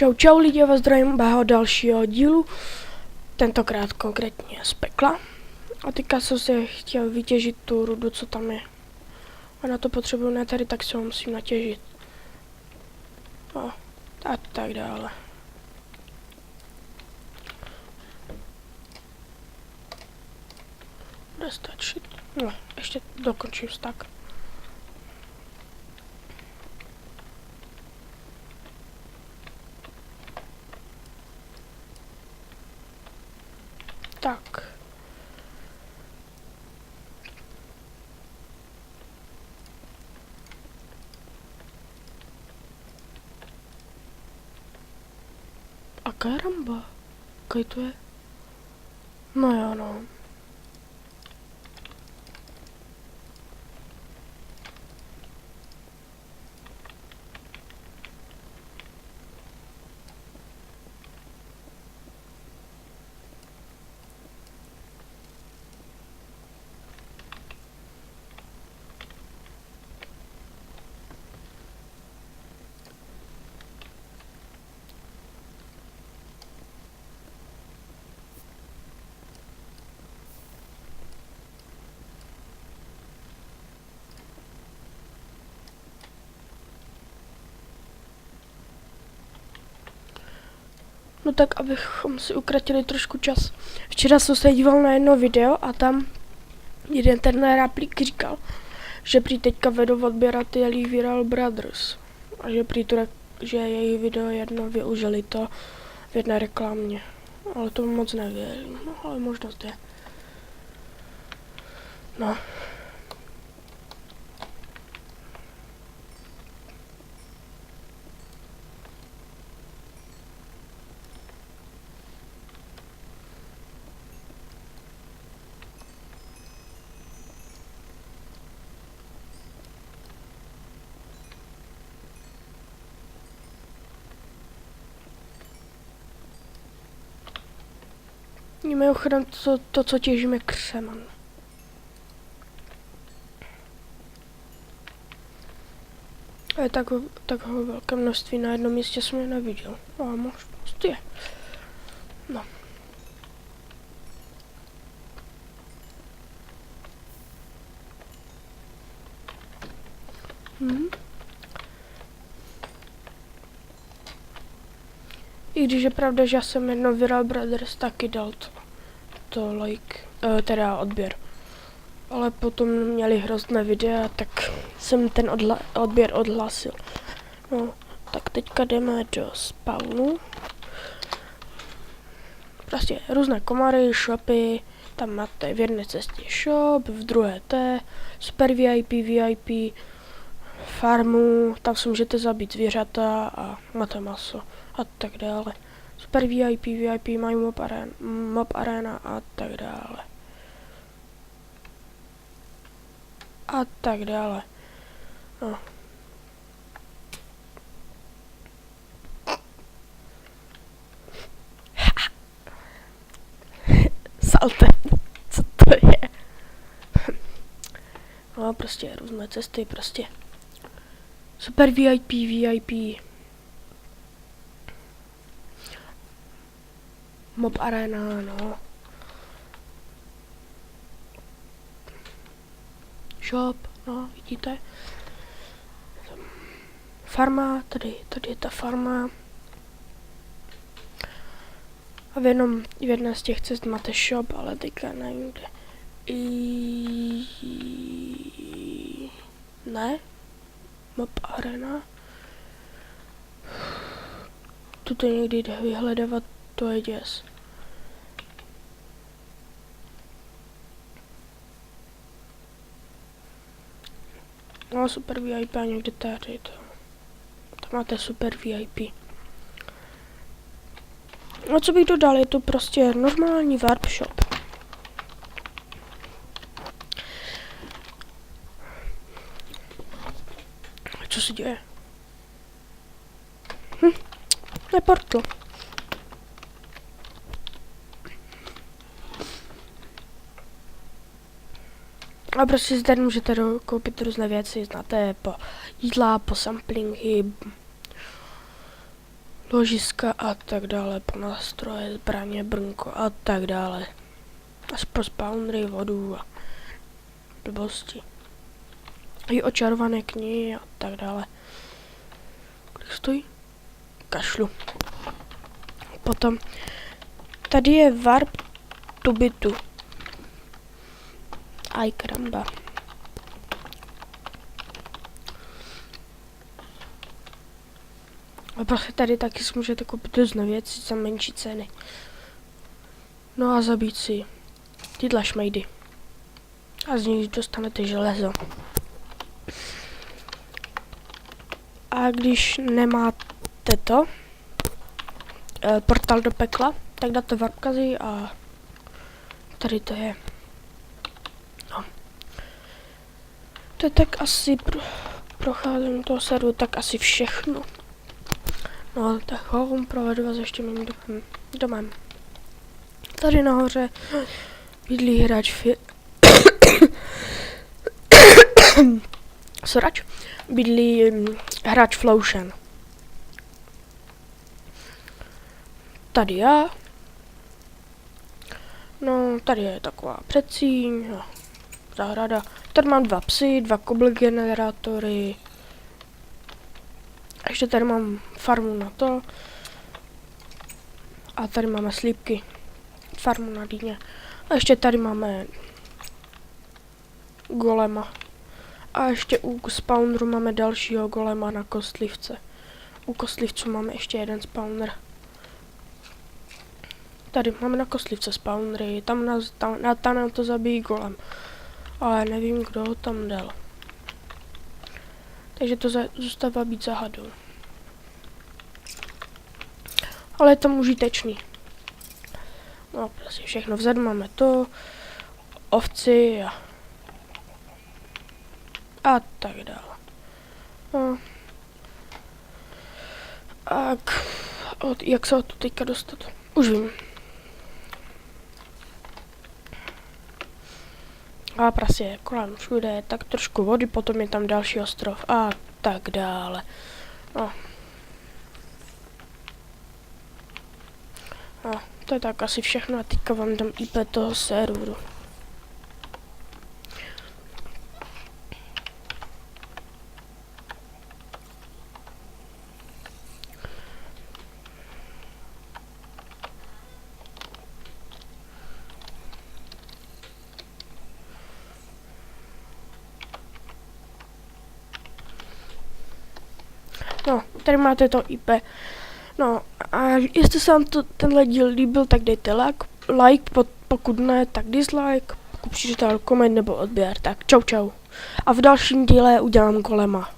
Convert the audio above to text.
Čau čau lidi, já vás zdravím u dalšího dílu, tentokrát konkrétně z pekla. A teďka jsem si chtěl vytěžit tu rudu, co tam je. A na to potřebuju ne tady, tak se ho musím natěžit. No, a tak dále. Bude stačit. No, ještě dokončím stack. Tak. A karamba. Kaj to je? No jo, no. No tak, abychom si ukratili trošku čas. Včera jsem se díval na jedno video a tam jeden ten ráplík říkal, že prý teďka vedou odběrat ty Viral Brothers. A že prý to, že jejich video jedno využili to v jedné reklamě. Ale to moc nevěřím, no ale možnost je. No. Mimochodem to, co těžíme křeman. Ale takové velké množství na jednom místě jsem je neviděl. A možnost je. No. I když je pravda, že já jsem jedno Viral Brothers taky dal to like, teda odběr. Ale potom měli hrozné videa, tak jsem ten odběr odhlasil. No, tak teďka jdeme do spawnu. Prostě různé komary, shopy, tam máte v jedné cestě shop, v druhé super VIP, farmu, tam si můžete zabít zvířata a máte maso a tak dále. Super VIP mají mob arena a tak dále. A tak dále. No. Salte, co to je? No prostě různé cesty, prostě. Super VIP. Mob arena, no. Shop, no, vidíte. Farma, tady je ta farma. A v jedné z těch cest máte shop, ale teďka nevím kde. Ne? Mob arena. Tuto někdy jde vyhledávat, to je děs. No, super VIP a někde tady to. Tam máte super VIP. No co bych dodal, je to prostě normální warp shop. Co se děje? To je portal. A prostě zde můžete koupit různé věci, znáte, po jídla, po samplingy, ložiska a tak dále, po nástroje, zbraně, brnko a tak dále. Až pro spawnery, vodu a blbosti. I očarované knihy a tak dále. Kolik stojí? Kašlu. Potom tady je warp to bytu. Aj kramba. A prostě tady taky si můžete koupit různé věci za menší ceny. No a zabít si tyhle šmejdy. A z nich dostanete železo. A když nemáte to, portál do pekla, tak dáte warpkazy a tady to je. No. To je tak asi procházení toho serveru, tak asi všechno. No tak ho provedu vás ještě mým domem. Tady nahoře bydlí hráč Sorač. Bydlí hráč Flotion. Tady já. No, tady je taková předsíň, no, zahrada. Tady mám 2 psy, 2 koble generátory. A ještě tady mám farmu na to. A tady máme slípky. Farmu na dýně. A ještě tady máme golema. A ještě u spawneru máme dalšího golema na kostlivce. U kostlivců máme ještě jeden spawner. Tady máme na kostlivce spawnery, tam nám to zabíjí golem. Ale nevím, kdo ho tam dal. Takže to zůstává být záhadou. Ale je to užitečný. No, prostě všechno vzadu máme to, ovci a tak dále. No. A jak se od tu teďka dostat? Už vím. A prostě je kolem všude, tak trošku vody, potom je tam další ostrov a tak dále. No. No, to je tak asi všechno a teďka vám dám IP toho serveru. No, tady máte to IP. No, a jestli se vám tenhle díl líbil, tak dejte like, pokud ne, tak dislike, pokud přijde koment nebo odběr, tak čau čau. A v dalším díle udělám golema.